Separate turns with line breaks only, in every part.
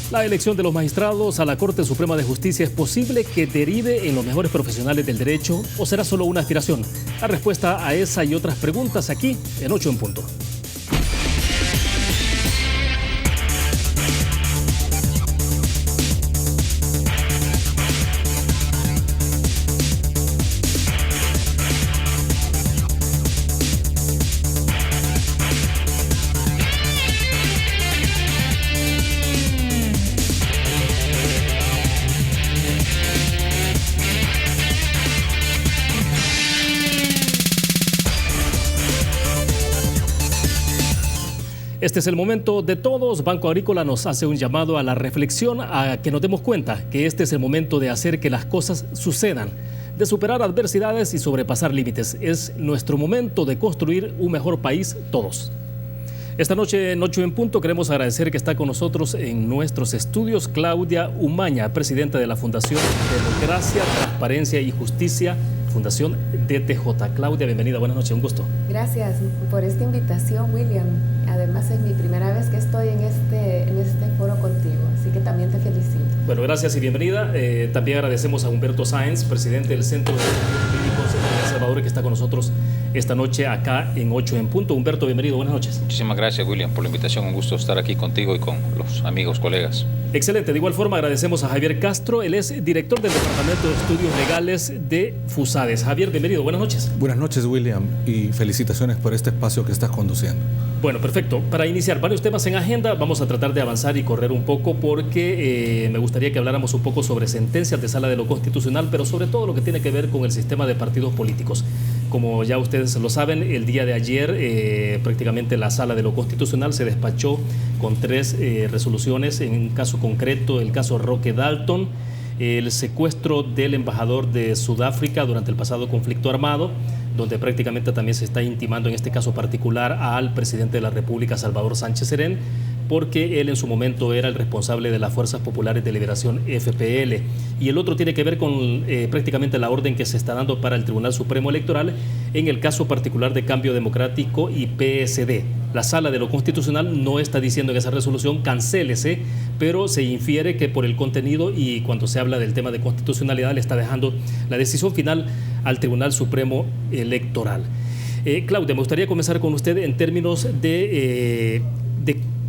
La elección de los magistrados a la Corte Suprema de Justicia es posible que derive en los mejores profesionales del derecho o será solo una aspiración. La respuesta a esa y otras preguntas aquí en 8 en punto. Este es el momento de todos. Banco Agrícola nos hace un llamado a la reflexión, a que nos demos cuenta que este es el momento de hacer que las cosas sucedan, de superar adversidades y sobrepasar límites. Es nuestro momento de construir un mejor país todos. Esta noche en 8 en punto queremos agradecer que está con nosotros en nuestros estudios Claudia Umaña, presidenta de la Fundación Democracia, Transparencia y Justicia, Fundación DTJ. Claudia, bienvenida, buenas noches, un gusto.
Gracias por esta invitación, William. Además es mi primera vez que estoy en este foro contigo, así que también te felicito.
Bueno, gracias y bienvenida. También agradecemos a Humberto Sáenz, presidente del Centro de Estudios Jurídicos de El Salvador, que está con nosotros esta noche acá en 8 en punto. Humberto, bienvenido, buenas noches.
Muchísimas gracias, William, por la invitación. Un gusto estar aquí contigo y con los amigos, colegas.
Excelente. De igual forma agradecemos a Javier Castro, él es director del Departamento de Estudios Legales de FUSADES. Javier, bienvenido, buenas noches.
Buenas noches, William, y felicitaciones por este espacio que estás conduciendo.
Bueno, perfecto. Para iniciar varios temas en agenda, vamos a tratar de avanzar y correr un poco porque me gustaría que habláramos un poco sobre sentencias de Sala de lo Constitucional, pero sobre todo lo que tiene que ver con el sistema de partidos políticos. Como ya ustedes lo saben, el día de ayer prácticamente la Sala de lo Constitucional se despachó con 3 resoluciones. En un caso concreto, el caso Roque Dalton, el secuestro del embajador de Sudáfrica durante el pasado conflicto armado, donde prácticamente también se está intimando en este caso particular al presidente de la República, Salvador Sánchez Serén, porque él en su momento era el responsable de las Fuerzas Populares de Liberación, FPL. Y el otro tiene que ver con prácticamente la orden que se está dando para el Tribunal Supremo Electoral en el caso particular de Cambio Democrático y PSD. La Sala de lo Constitucional no está diciendo en esa resolución cancélese, pero se infiere que por el contenido y cuando se habla del tema de constitucionalidad le está dejando la decisión final al Tribunal Supremo Electoral. Claudia, me gustaría comenzar con usted en términos de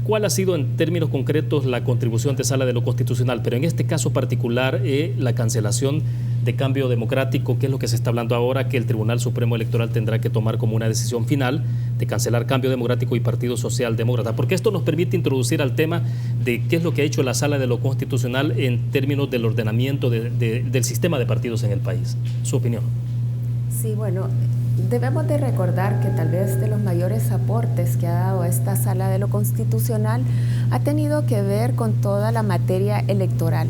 cuál ha sido en términos concretos la contribución de Sala de lo Constitucional, pero en este caso particular la cancelación de Cambio Democrático, que es lo que se está hablando ahora, que el Tribunal Supremo Electoral tendrá que tomar como una decisión final de cancelar Cambio Democrático y Partido Socialdemócrata, porque esto nos permite introducir al tema de qué es lo que ha hecho la Sala de lo Constitucional en términos del ordenamiento del sistema de partidos en el país. Su opinión.
Sí, bueno, debemos de recordar que tal vez de los mayores aportes que ha dado esta Sala de lo Constitucional ha tenido que ver con toda la materia electoral.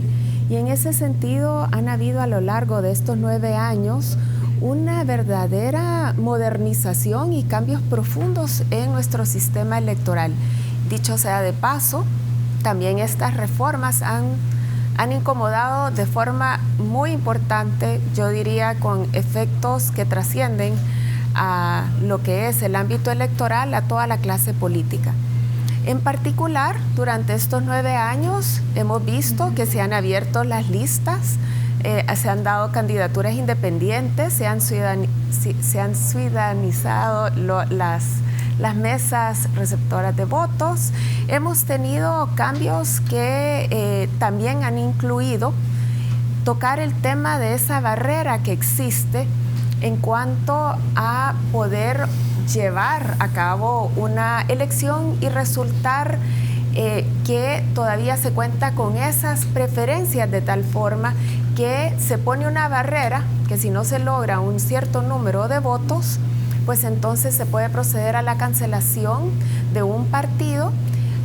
Y en ese sentido han habido a lo largo de estos 9 años una verdadera modernización y cambios profundos en nuestro sistema electoral. Dicho sea de paso, también estas reformas han incomodado de forma muy importante, yo diría con efectos que trascienden a lo que es el ámbito electoral, a toda la clase política. En particular, durante estos 9 años hemos visto que se han abierto las listas, se han dado candidaturas independientes, se han ciudadanizado las mesas receptoras de votos. Hemos tenido cambios que también han incluido tocar el tema de esa barrera que existe en cuanto a poder llevar a cabo una elección y resultar que todavía se cuenta con esas preferencias de tal forma que se pone una barrera que si no se logra un cierto número de votos, pues entonces se puede proceder a la cancelación de un partido,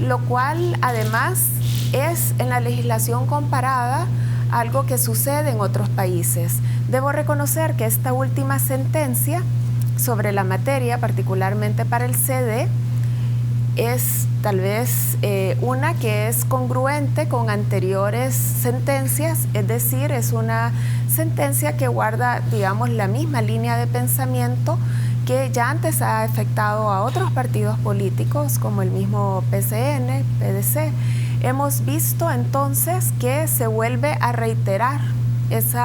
lo cual además es en la legislación comparada algo que sucede en otros países. Debo reconocer que esta última sentencia sobre la materia, particularmente para el CD, es tal vez una que es congruente con anteriores sentencias, es decir, es una sentencia que guarda, digamos, la misma línea de pensamiento que ya antes ha afectado a otros partidos políticos como el mismo PCN, PDC. Hemos visto entonces que se vuelve a reiterar ese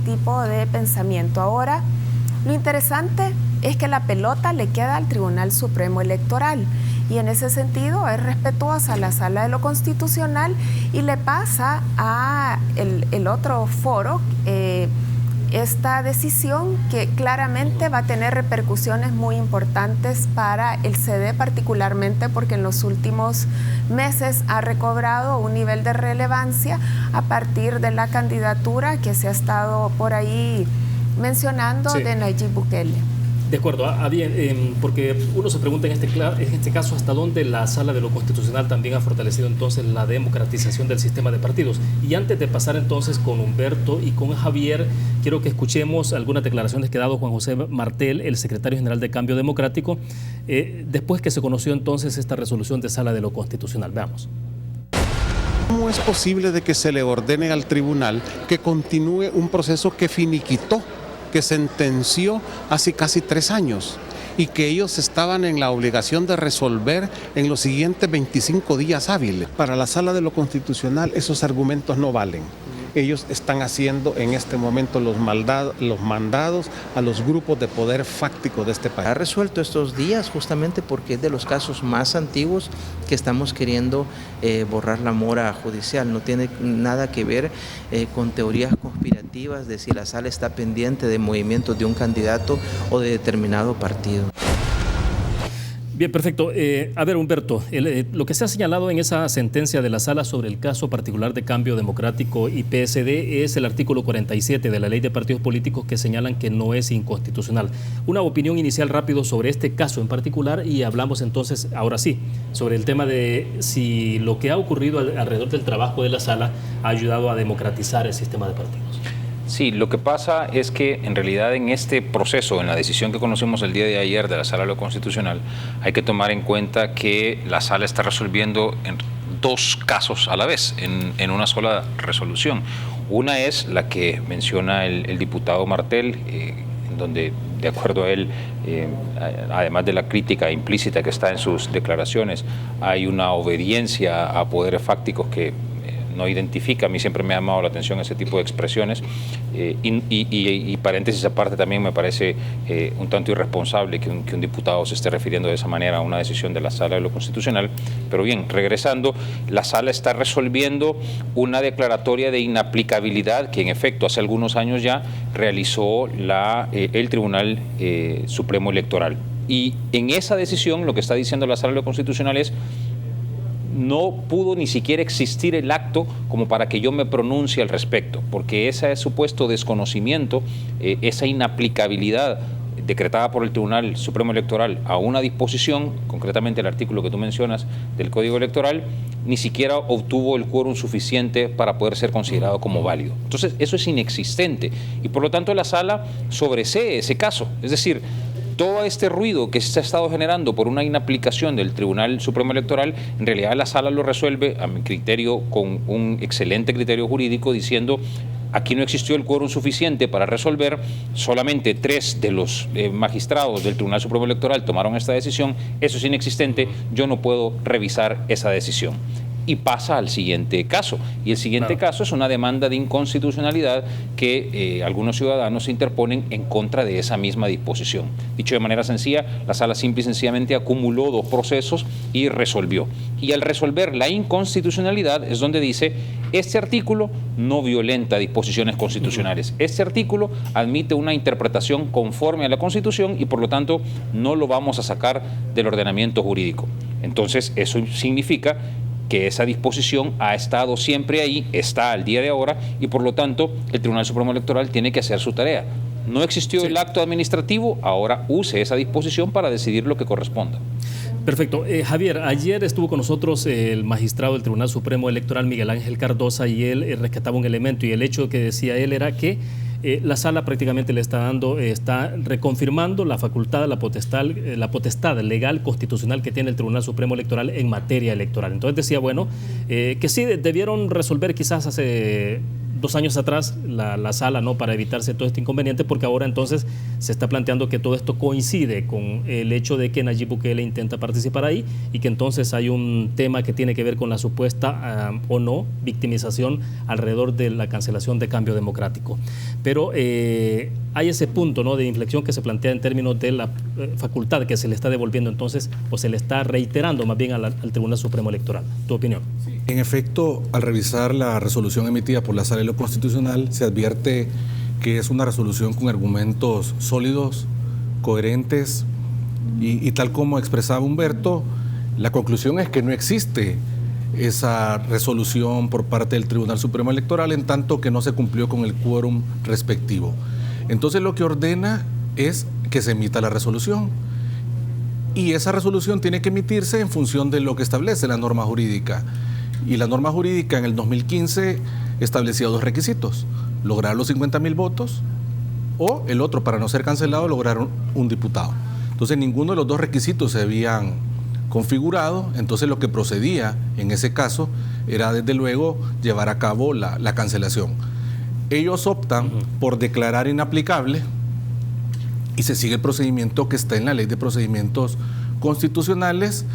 tipo de pensamiento. Ahora, lo interesante es que la pelota le queda al Tribunal Supremo Electoral y en ese sentido es respetuosa la Sala de lo Constitucional y le pasa a el otro foro esta decisión que claramente va a tener repercusiones muy importantes para el CD particularmente porque en los últimos meses ha recobrado un nivel de relevancia a partir de la candidatura que se ha estado por ahí mencionando de Nayib Bukele.
De acuerdo, bien, porque uno se pregunta en este caso hasta dónde la Sala de lo Constitucional también ha fortalecido entonces la democratización del sistema de partidos. Y antes de pasar entonces con Humberto y con Javier, quiero que escuchemos algunas declaraciones que ha dado Juan José Martel, el secretario general de Cambio Democrático, después que se conoció entonces esta resolución de Sala de lo Constitucional. Veamos.
¿Cómo es posible de que se le ordene al tribunal que continúe un proceso que finiquitó, que sentenció hace casi 3 años y que ellos estaban en la obligación de resolver en los siguientes 25 días hábiles? Para la Sala de lo Constitucional esos argumentos no valen. Ellos están haciendo en este momento los mandados a los grupos de poder fáctico de este país.
Ha resuelto estos días justamente porque es de los casos más antiguos que estamos queriendo borrar la mora judicial. No tiene nada que ver con teorías conspirativas de si la sala está pendiente de movimientos de un candidato o de determinado partido.
Bien, perfecto. A ver, Humberto, lo que se ha señalado en esa sentencia de la Sala sobre el caso particular de Cambio Democrático y PSD es el artículo 47 de la Ley de Partidos Políticos que señalan que no es inconstitucional. Una opinión inicial rápido sobre este caso en particular y hablamos entonces, ahora sí, sobre el tema de si lo que ha ocurrido alrededor del trabajo de la Sala ha ayudado a democratizar el sistema de partidos.
Sí, lo que pasa es que en realidad en este proceso, en la decisión que conocimos el día de ayer de la Sala de lo Constitucional, hay que tomar en cuenta que la Sala está resolviendo en 2 casos a la vez, en una sola resolución. Una es la que menciona el diputado Martel, en donde, de acuerdo a él, además de la crítica implícita que está en sus declaraciones, hay una obediencia a poderes fácticos que no identifica. A mí siempre me ha llamado la atención ese tipo de expresiones y paréntesis aparte también me parece un tanto irresponsable que un diputado se esté refiriendo de esa manera a una decisión de la Sala de lo Constitucional. Pero bien, regresando, la Sala está resolviendo una declaratoria de inaplicabilidad que en efecto hace algunos años ya realizó el Tribunal Supremo Electoral. Y en esa decisión lo que está diciendo la Sala de lo Constitucional es: no pudo ni siquiera existir el acto como para que yo me pronuncie al respecto, porque ese supuesto desconocimiento, esa inaplicabilidad decretada por el Tribunal Supremo Electoral a una disposición, concretamente el artículo que tú mencionas del Código Electoral, ni siquiera obtuvo el quórum suficiente para poder ser considerado como válido. Entonces, eso es inexistente y por lo tanto la Sala sobresee ese caso. Es decir, todo este ruido que se ha estado generando por una inaplicación del Tribunal Supremo Electoral, en realidad la Sala lo resuelve, a mi criterio, con un excelente criterio jurídico, diciendo: aquí no existió el quórum suficiente para resolver, solamente 3 de los magistrados del Tribunal Supremo Electoral tomaron esta decisión, eso es inexistente, yo no puedo revisar esa decisión. Y pasa al siguiente caso. Y el siguiente caso es una demanda de inconstitucionalidad que algunos ciudadanos se interponen en contra de esa misma disposición. Dicho de manera sencilla, la Sala simple y sencillamente acumuló 2 procesos y resolvió. Y al resolver la inconstitucionalidad es donde dice: este artículo no violenta disposiciones constitucionales. Este artículo admite una interpretación conforme a la Constitución y por lo tanto no lo vamos a sacar del ordenamiento jurídico. Entonces eso significa que esa disposición ha estado siempre ahí, está al día de ahora y por lo tanto el Tribunal Supremo Electoral tiene que hacer su tarea. No existió el acto administrativo, ahora use esa disposición para decidir lo que corresponda.
Perfecto. Javier, ayer estuvo con nosotros el magistrado del Tribunal Supremo Electoral, Miguel Ángel Cardosa, y él rescataba un elemento y el hecho que decía él era que la Sala prácticamente le está reconfirmando la facultad, la potestad legal constitucional que tiene el Tribunal Supremo Electoral en materia electoral. Entonces decía, bueno, que sí debieron resolver quizás hace 2 años atrás la sala, ¿no?, para evitarse todo este inconveniente, porque ahora entonces se está planteando que todo esto coincide con el hecho de que Nayib Bukele intenta participar ahí y que entonces hay un tema que tiene que ver con la supuesta o no victimización alrededor de la cancelación de Cambio Democrático. Pero hay ese punto, ¿no?, de inflexión que se plantea en términos de la facultad que se le está devolviendo entonces, o se le está reiterando más bien al Tribunal Supremo Electoral. ¿Tu opinión?
En efecto, al revisar la resolución emitida por la Sala de lo Constitucional, se advierte que es una resolución con argumentos sólidos, coherentes, y tal como expresaba Humberto, la conclusión es que no existe esa resolución por parte del Tribunal Supremo Electoral, en tanto que no se cumplió con el quórum respectivo. Entonces lo que ordena es que se emita la resolución, y esa resolución tiene que emitirse en función de lo que establece la norma jurídica. Y la norma jurídica en el 2015 establecía 2 requisitos: lograr los 50.000 votos, o el otro, para no ser cancelado, lograr un diputado. Entonces ninguno de los 2 requisitos se habían configurado, entonces lo que procedía en ese caso era desde luego llevar a cabo la cancelación. Ellos optan por declarar inaplicable y se sigue el procedimiento que está en la Ley de Procedimientos Constitucionales.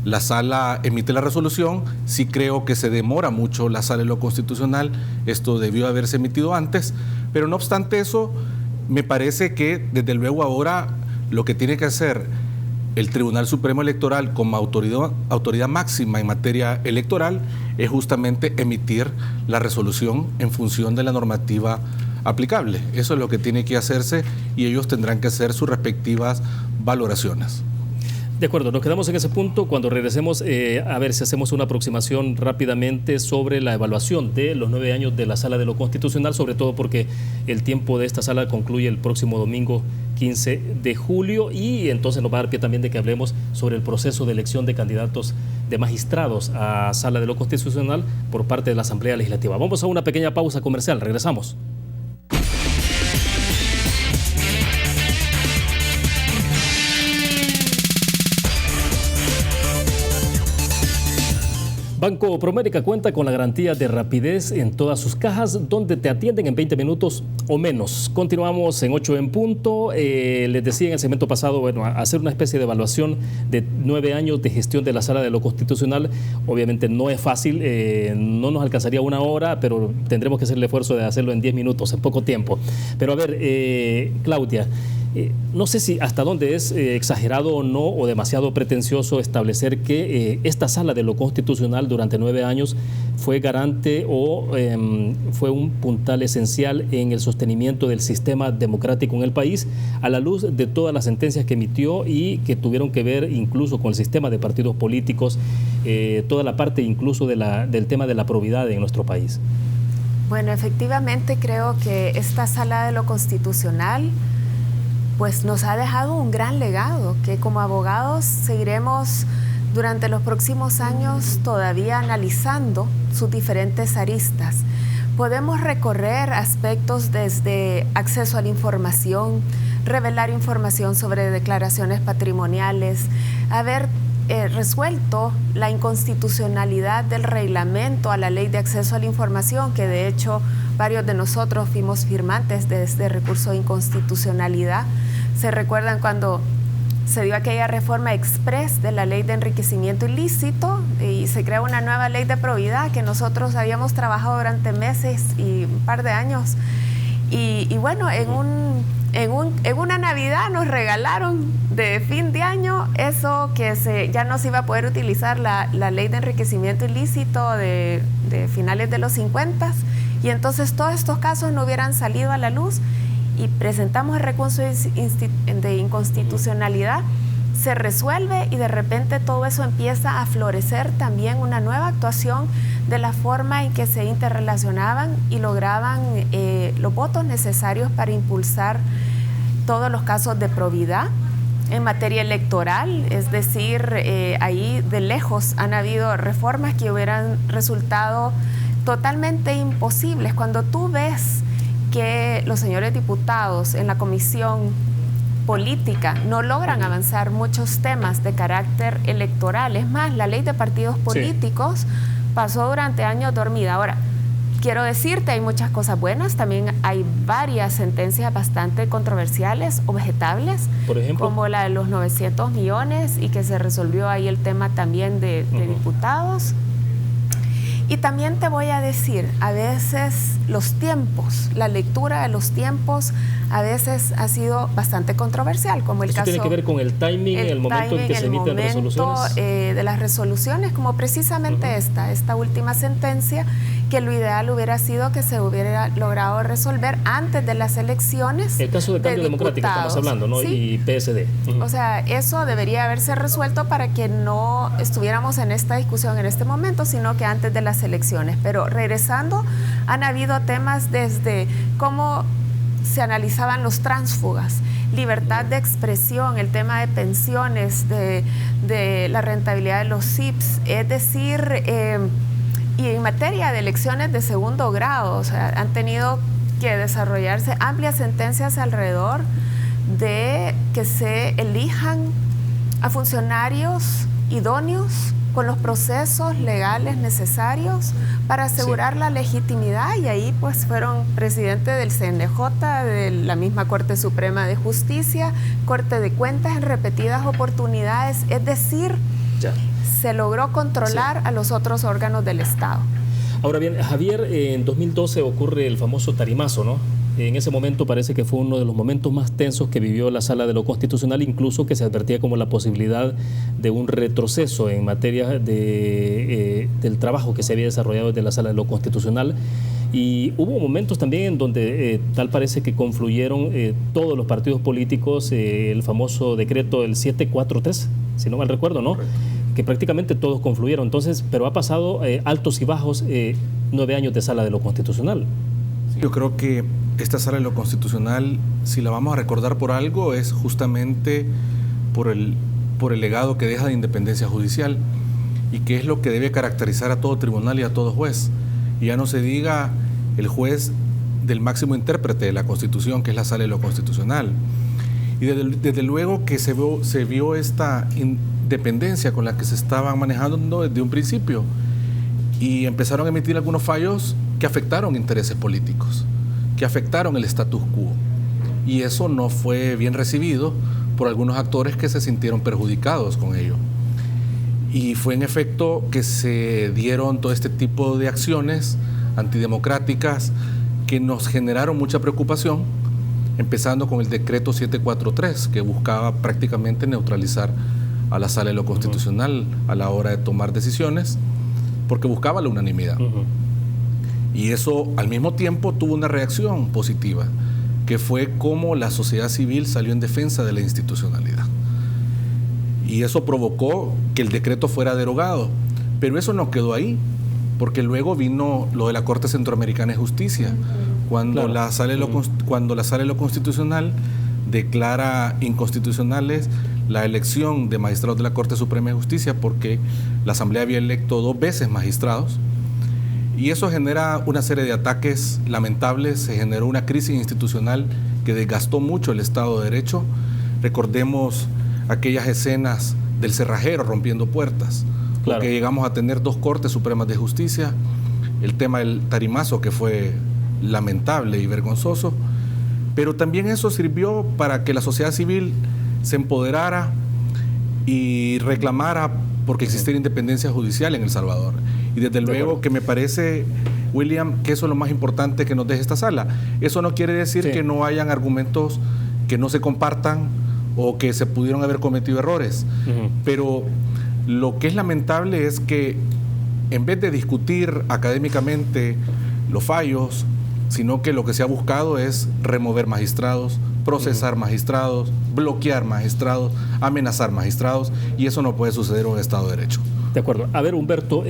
La sala emite la resolución. Sí creo que se demora mucho la Sala de lo Constitucional, esto debió haberse emitido antes, pero no obstante eso, me parece que desde luego ahora lo que tiene que hacer el Tribunal Supremo Electoral como autoridad máxima en materia electoral es justamente emitir la resolución en función de la normativa aplicable. Eso es lo que tiene que hacerse y ellos tendrán que hacer sus respectivas valoraciones.
De acuerdo, nos quedamos en ese punto. Cuando regresemos, a ver si hacemos una aproximación rápidamente sobre la evaluación de los 9 años de la Sala de lo Constitucional, sobre todo porque el tiempo de esta sala concluye el próximo domingo 15 de julio y entonces nos va a dar pie también de que hablemos sobre el proceso de elección de candidatos de magistrados a Sala de lo Constitucional por parte de la Asamblea Legislativa. Vamos a una pequeña pausa comercial, regresamos. Banco Promérica cuenta con la garantía de rapidez en todas sus cajas, donde te atienden en 20 minutos o menos. Continuamos en 8 en punto. Les decía en el segmento pasado, bueno, hacer una especie de evaluación de 9 años de gestión de la Sala de lo Constitucional. Obviamente no es fácil, no nos alcanzaría 1 hora, pero tendremos que hacer el esfuerzo de hacerlo en 10 minutos, en poco tiempo. Pero a ver, Claudia, no sé si hasta dónde es exagerado o no, o demasiado pretencioso establecer que esta Sala de lo Constitucional durante 9 años fue garante o fue un puntal esencial en el sostenimiento del sistema democrático en el país, a la luz de todas las sentencias que emitió y que tuvieron que ver incluso con el sistema de partidos políticos, toda la parte incluso del tema de la probidad en nuestro país.
Bueno, efectivamente creo que esta Sala de lo Constitucional pues nos ha dejado un gran legado que como abogados seguiremos durante los próximos años todavía analizando sus diferentes aristas. Podemos recorrer aspectos desde acceso a la información, revelar información sobre declaraciones patrimoniales, haber resuelto la inconstitucionalidad del reglamento a la Ley de Acceso a la Información, que de hecho varios de nosotros fuimos firmantes de este recurso de inconstitucionalidad. Se recuerdan cuando se dio aquella reforma express de la Ley de Enriquecimiento Ilícito y se creó una nueva Ley de Probidad que nosotros habíamos trabajado durante meses y un par de años. Y bueno, en una Navidad nos regalaron de fin de año eso que ya no se iba a poder utilizar la Ley de Enriquecimiento Ilícito de finales de los 50 y entonces todos estos casos no hubieran salido a la luz y presentamos el recurso de inconstitucionalidad, se resuelve y de repente todo eso empieza a florecer también una nueva actuación de la forma en que se interrelacionaban y lograban los votos necesarios para impulsar todos los casos de probidad en materia electoral, es decir, ahí de lejos han habido reformas que hubieran resultado totalmente imposibles. Cuando tú ves que los señores diputados en la comisión política no logran avanzar muchos temas de carácter electoral, es más, la ley de partidos políticos pasó durante años dormida. Ahora, quiero decirte, hay muchas cosas buenas, también hay varias sentencias bastante controversiales, objetables,
por ejemplo,
como la de los 900 millones y que se resolvió ahí el tema también de diputados. Y también te voy a decir, a veces los tiempos, la lectura de los tiempos a veces ha sido bastante controversial, como el
¿eso
caso...
tiene que ver con el timing, el momento en que se emiten resoluciones?
De las resoluciones, como precisamente esta última sentencia, que lo ideal hubiera sido que se hubiera logrado resolver antes de las elecciones.
El caso de Cambio Democrático estamos hablando, ¿no?
¿Sí?
Y PSD.
O sea, eso debería haberse resuelto para que no estuviéramos en esta discusión en este momento, sino que antes de las elecciones. Pero regresando, han habido temas desde cómo se analizaban los tránsfugas, libertad de expresión, el tema de pensiones, de la rentabilidad de los CIPS, es decir, y en materia de elecciones de segundo grado, o sea, han tenido que desarrollarse amplias sentencias alrededor de que se elijan a funcionarios idóneos con los procesos legales necesarios para asegurar la legitimidad, y ahí pues fueron presidente del CNJ, de la misma Corte Suprema de Justicia, Corte de Cuentas en repetidas oportunidades, es decir, se logró controlar a los otros órganos del Estado.
Ahora bien, Javier, en 2012 ocurre el famoso tarimazo, ¿no? En ese momento parece que fue uno de los momentos más tensos que vivió la Sala de lo Constitucional, incluso que se advertía como la posibilidad de un retroceso en materia del trabajo que se había desarrollado desde la Sala de lo Constitucional. Y hubo momentos también en donde tal parece que confluyeron todos los partidos políticos, el famoso decreto del 743, si no mal recuerdo, ¿no? Correcto. Que prácticamente todos confluyeron. Entonces, pero ha pasado altos y bajos 9 años de Sala de lo Constitucional.
Yo creo que esta Sala de lo Constitucional, si la vamos a recordar por algo, es justamente por el legado que deja de independencia judicial, y que es lo que debe caracterizar a todo tribunal y a todo juez. Y ya no se diga el juez del máximo intérprete de la Constitución, que es la Sala de lo Constitucional. Y desde luego que se vio esta independencia con la que se estaban manejando desde un principio, y empezaron a emitir algunos fallos que afectaron intereses políticos, que afectaron el status quo, y eso no fue bien recibido por algunos actores que se sintieron perjudicados con ello. Y fue en efecto que se dieron todo este tipo de acciones antidemocráticas que nos generaron mucha preocupación, empezando con el decreto 743, que buscaba prácticamente neutralizar a la Sala de lo Constitucional a la hora de tomar decisiones, porque buscaba la unanimidad. Y eso al mismo tiempo tuvo una reacción positiva, que fue cómo la sociedad civil salió en defensa de la institucionalidad. Y eso provocó que el decreto fuera derogado. Pero eso no quedó ahí, porque luego vino lo de la Corte Centroamericana de Justicia, cuando la Sala de lo Constitucional declara inconstitucionales la elección de magistrados de la Corte Suprema de Justicia, porque la Asamblea había electo 2 veces magistrados. Y eso genera una serie de ataques lamentables, se generó una crisis institucional que desgastó mucho el Estado de Derecho. Recordemos aquellas escenas del cerrajero rompiendo puertas, porque llegamos a tener 2 Cortes Supremas de Justicia, el tema del tarimazo, que fue lamentable y vergonzoso, pero también eso sirvió para que la sociedad civil se empoderara y reclamara porque existiera independencia judicial en El Salvador. Y desde luego que me parece, William, que eso es lo más importante que nos deje esta sala. Eso no quiere decir que no hayan argumentos que no se compartan o que se pudieron haber cometido errores, pero lo que es lamentable es que en vez de discutir académicamente los fallos, sino que lo que se ha buscado es remover magistrados, procesar magistrados, bloquear magistrados, amenazar magistrados, y eso no puede suceder en un Estado de Derecho.
De acuerdo. A ver, Humberto,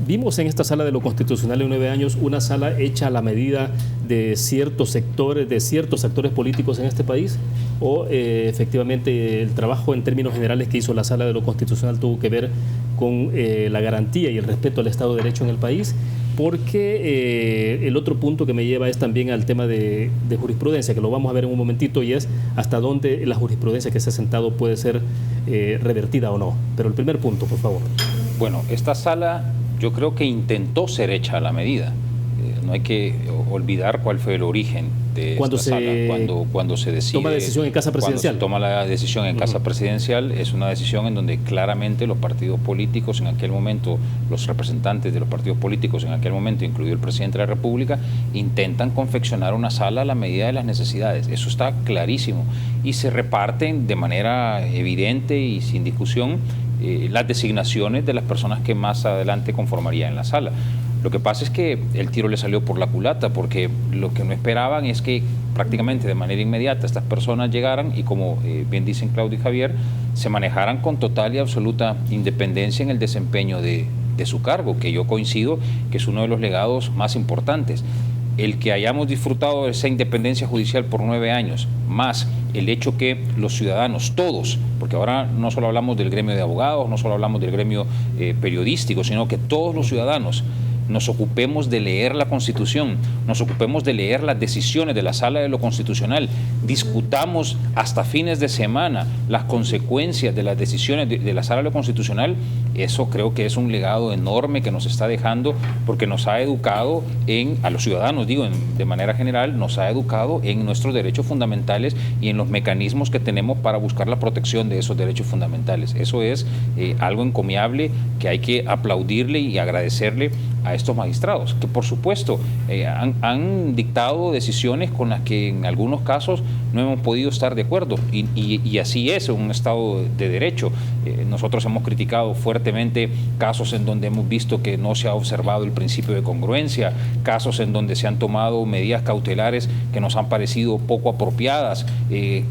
vimos en esta Sala de lo Constitucional en 9 años una sala hecha a la medida de ciertos sectores, de ciertos actores políticos en este país, o efectivamente el trabajo en términos generales que hizo la Sala de lo Constitucional tuvo que ver con la garantía y el respeto al Estado de Derecho en el país, porque el otro punto que me lleva es también al tema de jurisprudencia, que lo vamos a ver en un momentito, y es hasta dónde la jurisprudencia que se ha sentado puede ser revertida o no. Pero el primer punto, por favor.
Bueno, esta sala yo creo que intentó ser hecha a la medida. no hay que olvidar cuál fue el origen de esta sala. Cuando se decide,
toma decisión en casa presidencial.
Cuando se toma la decisión en casa presidencial, es una decisión en donde claramente los partidos políticos en aquel momento, los representantes de los partidos políticos en aquel momento, incluido el presidente de la República, intentan confeccionar una sala a la medida de las necesidades. Eso está clarísimo. Y se reparten de manera evidente y sin discusión las designaciones de las personas que más adelante conformarían la sala. Lo que pasa es que el tiro le salió por la culata, porque lo que no esperaban es que prácticamente de manera inmediata estas personas llegaran y, como bien dicen Claudia y Javier, se manejaran con total y absoluta independencia en el desempeño de su cargo, que yo coincido que es uno de los legados más importantes. El que hayamos disfrutado de esa independencia judicial por 9 años, más el hecho que los ciudadanos, todos, porque ahora no solo hablamos del gremio de abogados, no solo hablamos del gremio periodístico, sino que todos los ciudadanos nos ocupemos de leer la Constitución, nos ocupemos de leer las decisiones de la Sala de lo Constitucional, discutamos hasta fines de semana las consecuencias de las decisiones de la Sala de lo Constitucional. Eso creo que es un legado enorme que nos está dejando, porque nos ha educado a los ciudadanos, de manera general, nos ha educado en nuestros derechos fundamentales y en los mecanismos que tenemos para buscar la protección de esos derechos fundamentales. Eso es algo encomiable que hay que aplaudirle y agradecerle a estos magistrados, que por supuesto han dictado decisiones con las que en algunos casos no hemos podido estar de acuerdo, y así es un Estado de Derecho. Nosotros hemos criticado fuertemente casos en donde hemos visto que no se ha observado el principio de congruencia, casos en donde se han tomado medidas cautelares que nos han parecido poco apropiadas,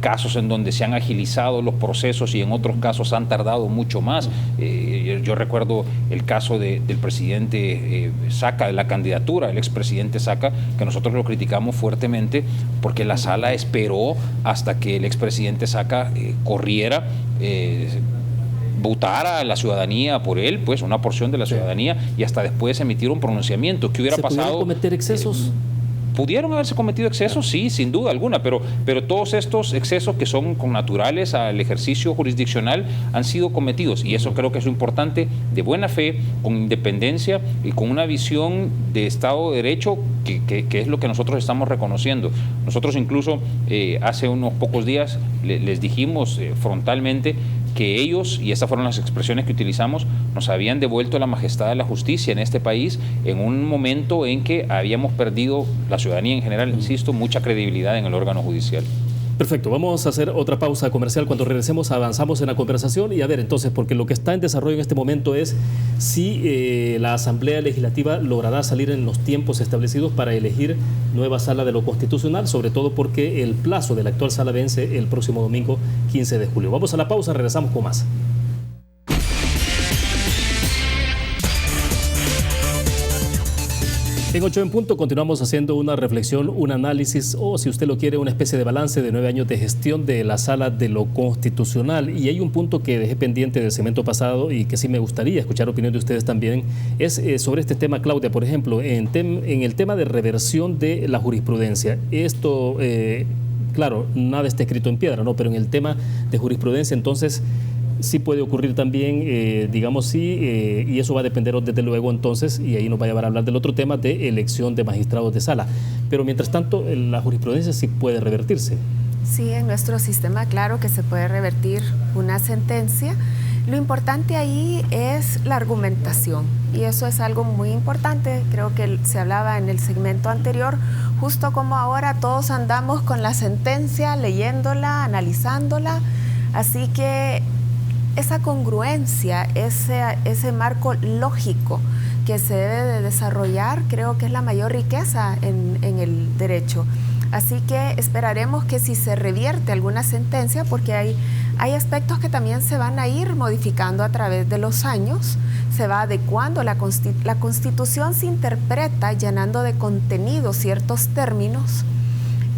casos en donde se han agilizado los procesos y en otros casos han tardado mucho más. Yo recuerdo el caso del presidente Saca, de la candidatura del expresidente Saca, que nosotros lo criticamos fuertemente porque la sala esperó hasta que el expresidente Saca corriera, votara a la ciudadanía por él, pues una porción de la ciudadanía, y hasta después emitir un pronunciamiento. ¿Qué hubiera pasado?
¿Se pudieron cometer excesos?
Pudieron haberse cometido excesos, sí, sin duda alguna, pero todos estos excesos que son connaturales al ejercicio jurisdiccional han sido cometidos, y eso creo que es lo importante, de buena fe, con independencia y con una visión de Estado de Derecho, que es lo que nosotros estamos reconociendo. Nosotros incluso hace unos pocos días les dijimos frontalmente que ellos, y estas fueron las expresiones que utilizamos, nos habían devuelto la majestad de la justicia en este país en un momento en que habíamos perdido, la ciudadanía en general, insisto, mucha credibilidad en el órgano judicial.
Perfecto, vamos a hacer otra pausa comercial. Cuando regresemos avanzamos en la conversación y a ver entonces, porque lo que está en desarrollo en este momento es si la Asamblea Legislativa logrará salir en los tiempos establecidos para elegir nueva Sala de lo Constitucional, sobre todo porque el plazo de la actual sala vence el próximo domingo 15 de julio. Vamos a la pausa, regresamos con más. En 8 en punto continuamos haciendo una reflexión, un análisis o, si usted lo quiere, una especie de balance de 9 años de gestión de la Sala de lo Constitucional. Y hay un punto que dejé pendiente del segmento pasado y que sí me gustaría escuchar opinión de ustedes también, es sobre este tema, Claudia, por ejemplo, en el tema de reversión de la jurisprudencia. Esto, claro, nada está escrito en piedra, ¿no? Pero en el tema de jurisprudencia, entonces, sí puede ocurrir también, digamos, y eso va a depender desde luego entonces, y ahí nos va a llevar a hablar del otro tema de elección de magistrados de sala. Pero mientras tanto, la jurisprudencia sí puede revertirse.
Sí, en nuestro sistema, claro que se puede revertir una sentencia. Lo importante ahí es la argumentación, y eso es algo muy importante. Creo que se hablaba en el segmento anterior, justo como ahora todos andamos con la sentencia, leyéndola, analizándola, así que esa congruencia, ese marco lógico que se debe de desarrollar, creo que es la mayor riqueza en el derecho. Así que esperaremos que si se revierte alguna sentencia, porque hay aspectos que también se van a ir modificando a través de los años, se va adecuando, la Constitución se interpreta llenando de contenido ciertos términos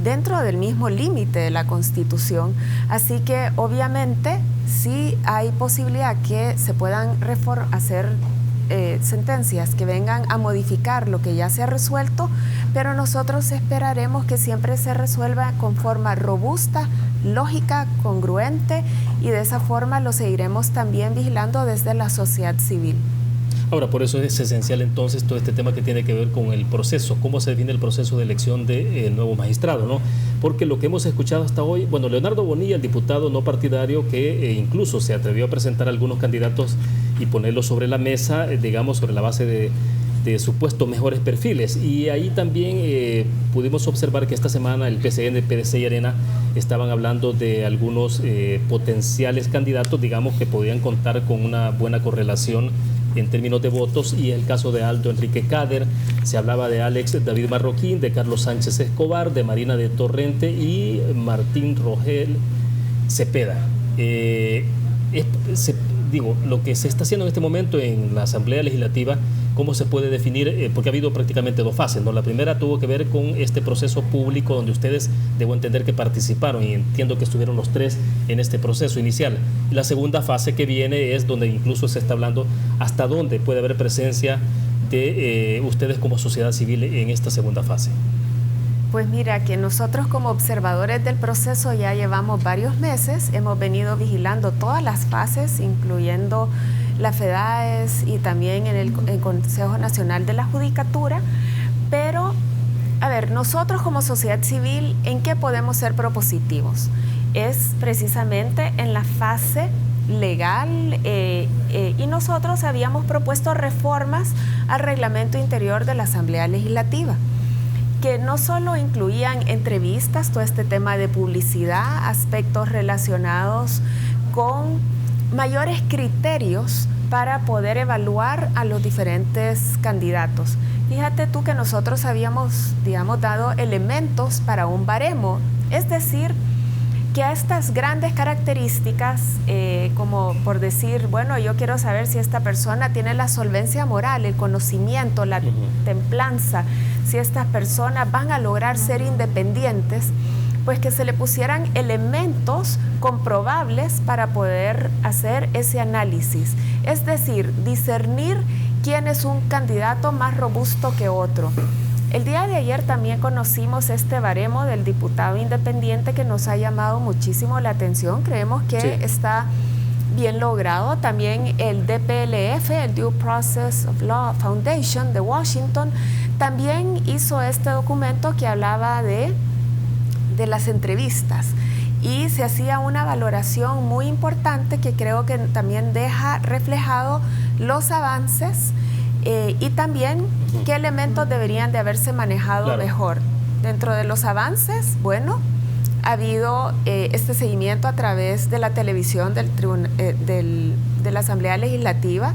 dentro del mismo límite de la Constitución, así que obviamente sí hay posibilidad que se puedan hacer sentencias que vengan a modificar lo que ya se ha resuelto, pero nosotros esperaremos que siempre se resuelva con forma robusta, lógica, congruente, y de esa forma lo seguiremos también vigilando desde la sociedad civil.
Ahora, por eso es esencial entonces todo este tema que tiene que ver con el proceso, cómo se define el proceso de elección de nuevo magistrado, ¿no? Porque lo que hemos escuchado hasta hoy, bueno, Leonardo Bonilla, el diputado no partidario, que incluso se atrevió a presentar algunos candidatos y ponerlos sobre la mesa, digamos, sobre la base de supuestos mejores perfiles. Y ahí también pudimos observar que esta semana el PCN, PDC y Arena estaban hablando de algunos potenciales candidatos, digamos, que podían contar con una buena correlación en términos de votos, y el caso de Aldo Enrique Cader, se hablaba de Alex David Marroquín, de Carlos Sánchez Escobar, de Marina de Torrente y Martín Rogel Cepeda. Digo, lo que se está haciendo en este momento en la Asamblea Legislativa, ¿cómo se puede definir? Porque ha habido prácticamente dos fases, ¿no? La primera tuvo que ver con este proceso público donde ustedes, debo entender que participaron, y entiendo que estuvieron los tres en este proceso inicial. La segunda fase que viene es donde incluso se está hablando hasta dónde puede haber presencia de ustedes como sociedad civil en esta segunda fase.
Pues mira, que nosotros como observadores del proceso ya llevamos varios meses, hemos venido vigilando todas las fases, incluyendo la FEDAES y también en el Consejo Nacional de la Judicatura, pero, a ver, nosotros como sociedad civil, ¿en qué podemos ser propositivos? Es precisamente en la fase legal y nosotros habíamos propuesto reformas al reglamento interior de la Asamblea Legislativa, que no solo incluían entrevistas, todo este tema de publicidad, aspectos relacionados con mayores criterios para poder evaluar a los diferentes candidatos. Fíjate tú que nosotros habíamos, digamos, dado elementos para un baremo, es decir, que a estas grandes características, como por decir, bueno, yo quiero saber si esta persona tiene la solvencia moral, el conocimiento, la templanza, si estas personas van a lograr ser independientes, pues que se le pusieran elementos comprobables para poder hacer ese análisis. Es decir, discernir quién es un candidato más robusto que otro. El día de ayer también conocimos este baremo del diputado independiente que nos ha llamado muchísimo la atención. Creemos que está bien logrado. También el DPLF, el Due Process of Law Foundation de Washington, también hizo este documento que hablaba de las entrevistas y se hacía una valoración muy importante que creo que también deja reflejado los avances y también qué elementos deberían de haberse manejado mejor. Dentro de los avances, bueno, ha habido este seguimiento a través de la televisión de la Asamblea Legislativa.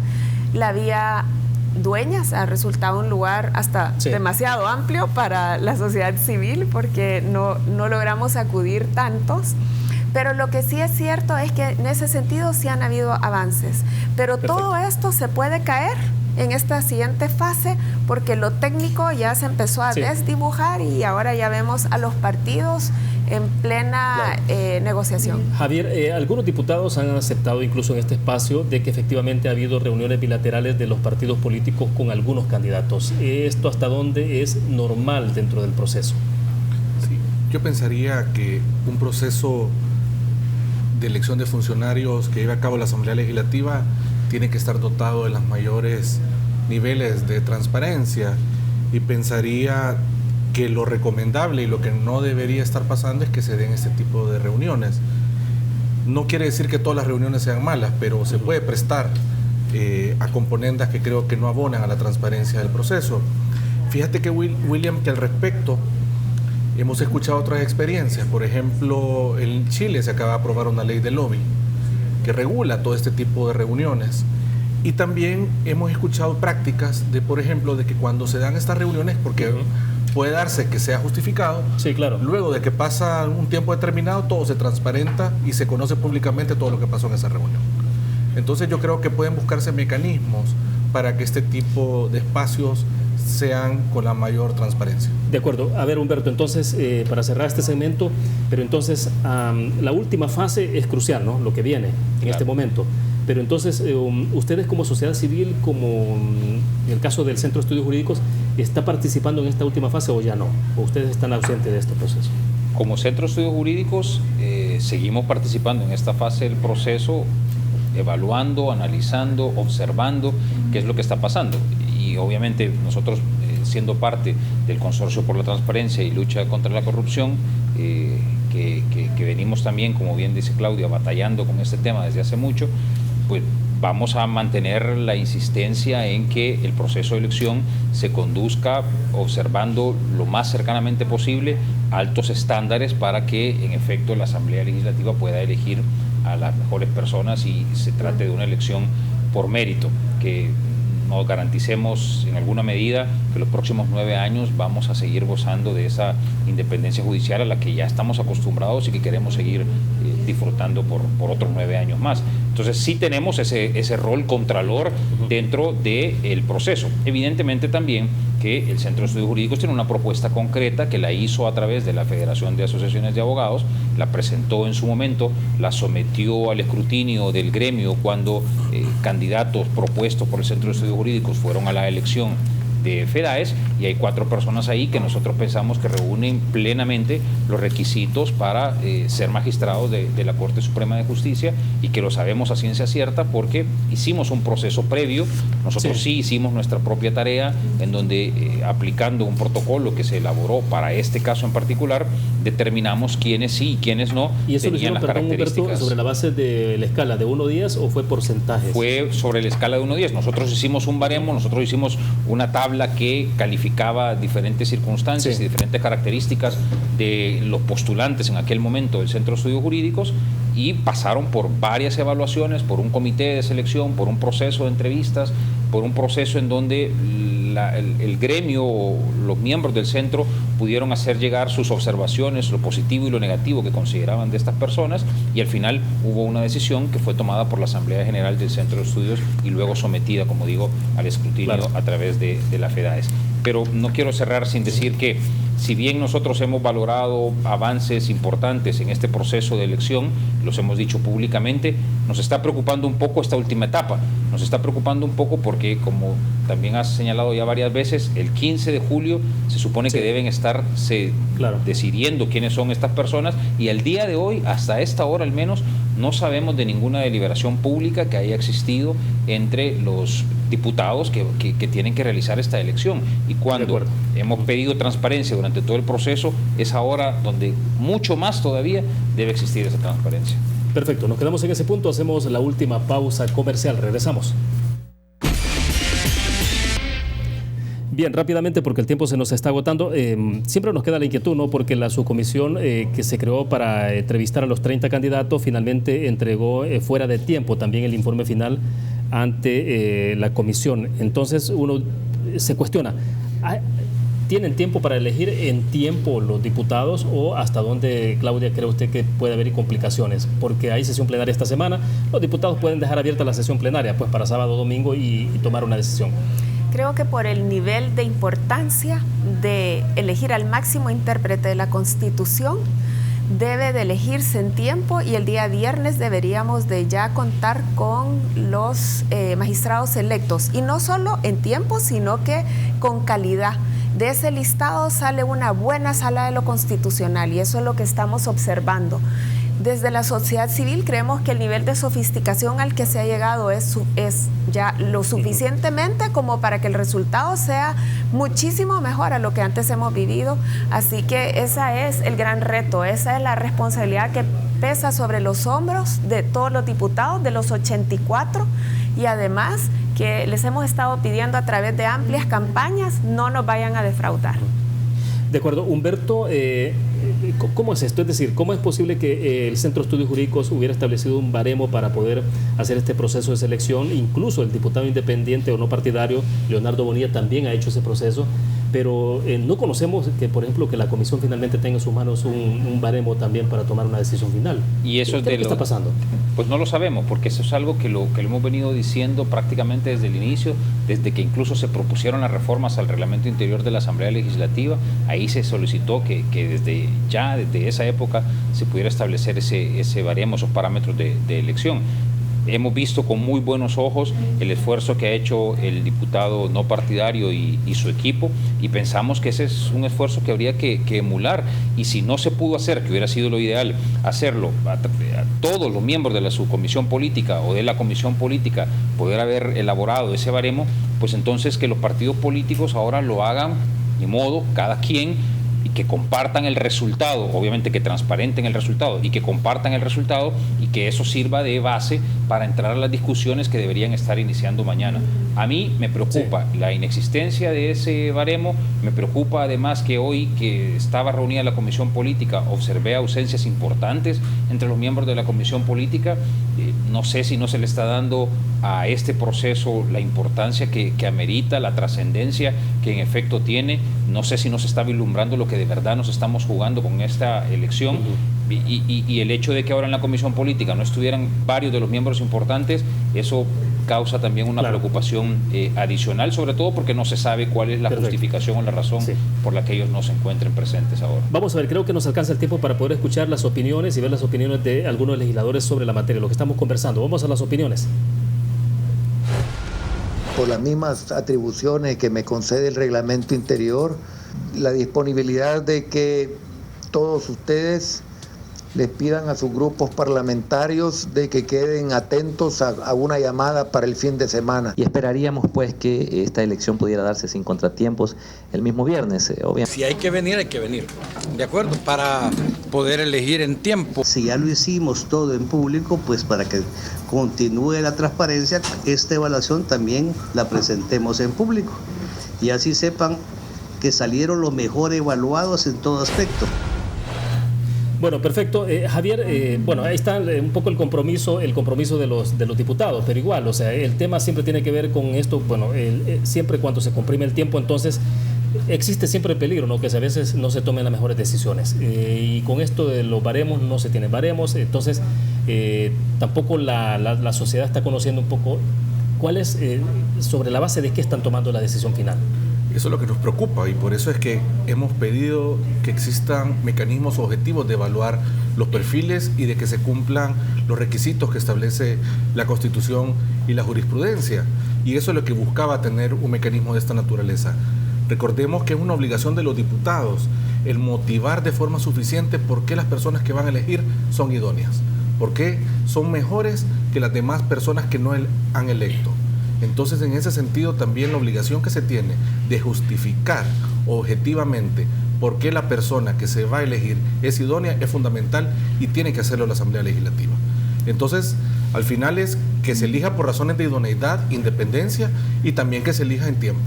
La vía Dueñas ha resultado un lugar hasta demasiado amplio para la sociedad civil porque no logramos acudir tantos. Pero lo que sí es cierto es que en ese sentido sí han habido avances. Pero todo esto se puede caer en esta siguiente fase porque lo técnico ya se empezó a desdibujar y ahora ya vemos a los partidos en plena negociación.
Javier, algunos diputados han aceptado incluso en este espacio de que efectivamente ha habido reuniones bilaterales de los partidos políticos con algunos candidatos. ¿Esto hasta dónde es normal dentro del proceso?
Sí, yo pensaría que un proceso de elección de funcionarios que lleve a cabo la Asamblea Legislativa tiene que estar dotado de los mayores niveles de transparencia y pensaría que lo recomendable y lo que no debería estar pasando es que se den este tipo de reuniones. No quiere decir que todas las reuniones sean malas, pero se puede prestar a componentes que creo que no abonan a la transparencia del proceso. Fíjate que William, que al respecto hemos escuchado otras experiencias. Por ejemplo, en Chile se acaba de aprobar una ley de lobby que regula todo este tipo de reuniones. Y también hemos escuchado prácticas de, por ejemplo, de que cuando se dan estas reuniones, porque puede darse que sea justificado, luego de que pasa un tiempo determinado, todo se transparenta y se conoce públicamente todo lo que pasó en esa reunión. Entonces yo creo que pueden buscarse mecanismos para que este tipo de espacios sean con la mayor transparencia.
De acuerdo. A ver, Humberto, entonces, para cerrar este segmento, pero entonces la última fase es crucial, ¿no? Lo que viene en este momento. Pero entonces, ustedes como sociedad civil, como en el caso del Centro de Estudios Jurídicos, ¿está participando en esta última fase o ya no? ¿O ustedes están ausentes de este proceso?
Como Centro de Estudios Jurídicos, seguimos participando en esta fase del proceso evaluando, analizando, observando qué es lo que está pasando. Y obviamente nosotros, siendo parte del Consorcio por la Transparencia y Lucha contra la Corrupción, que venimos también, como bien dice Claudia, batallando con este tema desde hace mucho, pues vamos a mantener la insistencia en que el proceso de elección se conduzca observando lo más cercanamente posible altos estándares para que en efecto la Asamblea Legislativa pueda elegir a las mejores personas y se trate de una elección por mérito, que nos garanticemos en alguna medida que los próximos 9 años vamos a seguir gozando de esa independencia judicial a la que ya estamos acostumbrados y que queremos seguir disfrutando por otros 9 años más. Entonces sí tenemos ese rol contralor dentro del proceso. Evidentemente también que el Centro de Estudios Jurídicos tiene una propuesta concreta que la hizo a través de la Federación de Asociaciones de Abogados, la presentó en su momento, la sometió al escrutinio del gremio cuando candidatos propuestos por el Centro de Estudios Jurídicos fueron a la elección de FEDAES, y hay 4 personas ahí que nosotros pensamos que reúnen plenamente los requisitos para ser magistrados de la Corte Suprema de Justicia, y que lo sabemos a ciencia cierta porque hicimos un proceso previo. Nosotros sí hicimos nuestra propia tarea en donde aplicando un protocolo que se elaboró para este caso en particular, determinamos quiénes sí y quiénes no.
¿Y eso
tenían
lo hicieron,
las características.
Humberto, sobre la base de la escala de 1 a 10 o fue porcentajes?
Fue sobre la escala de 1 a 10. Nosotros hicimos un baremo, nosotros hicimos una tabla que calificaba diferentes circunstancias y diferentes características de los postulantes en aquel momento del Centro de Estudios Jurídicos, y pasaron por varias evaluaciones, por un comité de selección, por un proceso de entrevistas, por un proceso en donde el gremio o los miembros del centro pudieron hacer llegar sus observaciones, lo positivo y lo negativo que consideraban de estas personas, y al final hubo una decisión que fue tomada por la Asamblea General del Centro de Estudios y luego sometida, como digo, al escrutinio a través de la FEDAES. Pero no quiero cerrar sin decir que, si bien nosotros hemos valorado avances importantes en este proceso de elección, los hemos dicho públicamente, nos está preocupando un poco esta última etapa. Nos está preocupando un poco porque, como también has señalado ya varias veces, el 15 de julio se supone que deben estarse decidiendo quiénes son estas personas, y al día de hoy, hasta esta hora al menos, no sabemos de ninguna deliberación pública que haya existido entre los diputados que tienen que realizar esta elección. Y cuando hemos pedido transparencia durante todo el proceso, es ahora donde mucho más todavía debe existir esa transparencia.
Perfecto, nos quedamos en ese punto, hacemos la última pausa comercial, regresamos. Bien, rápidamente, porque el tiempo se nos está agotando, siempre nos queda la inquietud, ¿no? Porque la subcomisión que se creó para entrevistar a los 30 candidatos finalmente entregó fuera de tiempo también el informe final ante la comisión. Entonces uno se cuestiona, ¿tienen tiempo para elegir en tiempo los diputados, o hasta dónde, Claudia, cree usted que puede haber complicaciones? Porque hay sesión plenaria esta semana, los diputados pueden dejar abierta la sesión plenaria pues para sábado o domingo y tomar una decisión.
Creo que por el nivel de importancia de elegir al máximo intérprete de la Constitución, debe de elegirse en tiempo, y el día viernes deberíamos de ya contar con los magistrados electos, y no solo en tiempo, sino que con calidad. De ese listado sale una buena sala de lo constitucional, y eso es lo que estamos observando. Desde la sociedad civil creemos que el nivel de sofisticación al que se ha llegado es ya lo suficientemente como para que el resultado sea muchísimo mejor a lo que antes hemos vivido. Así que ese es el gran reto, esa es la responsabilidad que pesa sobre los hombros de todos los diputados, de los 84, y además que les hemos estado pidiendo a través de amplias campañas no nos vayan a defraudar.
De acuerdo. Humberto, ¿cómo es esto? Es decir, ¿cómo es posible que el Centro de Estudios Jurídicos hubiera establecido un baremo para poder hacer este proceso de selección? Incluso el diputado independiente o no partidario, Leonardo Bonilla, también ha hecho ese proceso, pero no conocemos que, por ejemplo, que la comisión finalmente tenga en sus manos un baremo también para tomar una decisión final.
¿Y eso
¿Qué está pasando?
Pues no lo sabemos, porque eso es algo que lo hemos venido diciendo prácticamente desde el inicio, desde que incluso se propusieron las reformas al reglamento interior de la Asamblea Legislativa. Ahí se solicitó que desde esa época se pudiera establecer ese baremo, esos parámetros de elección. hemos visto con muy buenos ojos el esfuerzo que ha hecho el diputado no partidario y su equipo, y pensamos que ese es un esfuerzo que habría que emular, y si no se pudo hacer, que hubiera sido lo ideal, hacerlo a todos los miembros de la subcomisión política o de la comisión política, poder haber elaborado ese baremo, pues entonces que los partidos políticos ahora lo hagan, de modo, cada quien, y que compartan el resultado, obviamente que transparenten el resultado y que compartan el resultado, y que eso sirva de base para entrar a las discusiones que deberían estar iniciando mañana. A mí me preocupa la inexistencia de ese baremo, me preocupa además que hoy que estaba reunida la comisión política observé ausencias importantes entre los miembros de la comisión política. No sé si no se le está dando a este proceso la importancia que amerita, la trascendencia que en efecto tiene. No sé si no se está vislumbrando lo que de verdad nos estamos jugando con esta elección. Y el hecho de que ahora en la comisión política no estuvieran varios de los miembros importantes, eso causa también una preocupación adicional, sobre todo porque no se sabe cuál es la justificación o la razón por la que ellos no se encuentren presentes ahora.
Vamos a ver, creo que nos alcanza el tiempo para poder escuchar las opiniones y ver las opiniones de algunos legisladores sobre la materia, lo que estamos conversando. Vamos a las opiniones.
Por las mismas atribuciones que me concede el reglamento interior, la disponibilidad de que todos ustedes les pidan a sus grupos parlamentarios de que queden atentos a una llamada para el fin de semana.
Y esperaríamos pues que esta elección pudiera darse sin contratiempos el mismo viernes.
Si hay que venir, ¿de acuerdo? Para poder elegir en tiempo.
Si ya lo hicimos todo en público, pues para que continúe la transparencia, esta evaluación también la presentemos en público. Y así sepan que salieron los mejor evaluados en todo aspecto.
Bueno, perfecto. Javier, bueno, ahí está un poco el compromiso de los diputados, pero igual, o sea, el tema siempre tiene que ver con esto, bueno, siempre cuando se comprime el tiempo, entonces existe siempre el peligro, ¿no? Que a veces no se tomen las mejores decisiones. Y con esto de los baremos, no se tienen baremos, entonces tampoco la sociedad está conociendo un poco cuál es, sobre la base de qué están tomando la decisión final.
Eso es lo que nos preocupa, y por eso es que hemos pedido que existan mecanismos objetivos de evaluar los perfiles y de que se cumplan los requisitos que establece la Constitución y la jurisprudencia. Y eso es lo que buscaba, tener un mecanismo de esta naturaleza. Recordemos que es una obligación de los diputados el motivar de forma suficiente por qué las personas que van a elegir son idóneas, por qué son mejores que las demás personas que no han electo. Entonces, en ese sentido, también la obligación que se tiene de justificar objetivamente por qué la persona que se va a elegir es idónea es fundamental, y tiene que hacerlo la Asamblea Legislativa. Entonces, al final es que se elija por razones de idoneidad, independencia, y también que se elija en tiempo.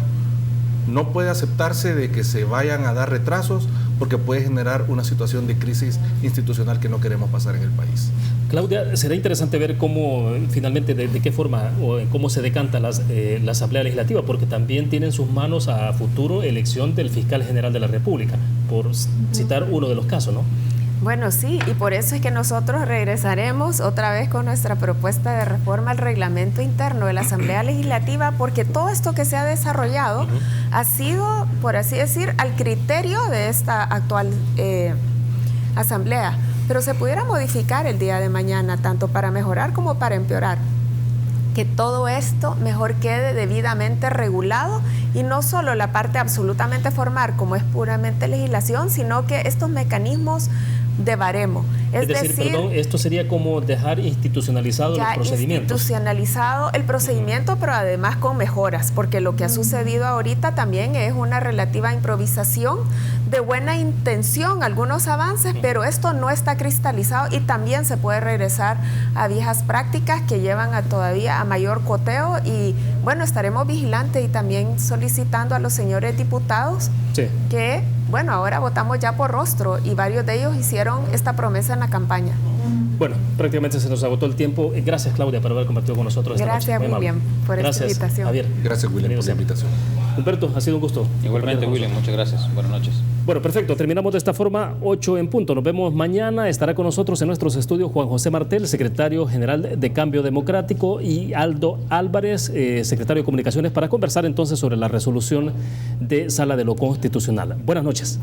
No puede aceptarse de que se vayan a dar retrasos, porque puede generar una situación de crisis institucional que no queremos pasar en el país.
Claudia, será interesante ver cómo finalmente, de qué forma o cómo se decanta la Asamblea Legislativa, porque también tiene en sus manos a futuro elección del fiscal general de la República, por citar uno de los casos, ¿no?
Bueno, sí, y por eso es que nosotros regresaremos otra vez con nuestra propuesta de reforma al reglamento interno de la Asamblea Legislativa, porque todo esto que se ha desarrollado ha sido, por así decir, al criterio de esta actual Asamblea, pero se pudiera modificar el día de mañana, tanto para mejorar como para empeorar. Que todo esto mejor quede debidamente regulado, y no solo la parte absolutamente formal, como es puramente legislación, sino que estos mecanismos de baremo.
Es decir, perdón, esto sería como dejar institucionalizado los procedimientos.
Institucionalizado el procedimiento, pero además con mejoras, porque lo que ha sucedido ahorita también es una relativa improvisación de buena intención, algunos avances, pero esto no está cristalizado, y también se puede regresar a viejas prácticas que llevan todavía a mayor coteo. Y bueno, estaremos vigilantes y también solicitando a los señores diputados que, bueno, ahora votamos ya por rostro, y varios de ellos hicieron esta promesa en la campaña.
Bueno, prácticamente se nos agotó el tiempo. Gracias, Claudia, por haber compartido con nosotros esta noche.
Gracias, William, por esta invitación.
Javier.
Gracias, William, por la invitación.
Humberto, ha sido un gusto.
Igualmente, William, muchas gracias. Buenas noches.
Bueno, perfecto. Terminamos de esta forma, 8 en punto. Nos vemos mañana. Estará con nosotros en nuestros estudios Juan José Martel, secretario general de Cambio Democrático, y Aldo Álvarez, secretario de Comunicaciones, para conversar entonces sobre la resolución de Sala de lo Constitucional. Buenas noches.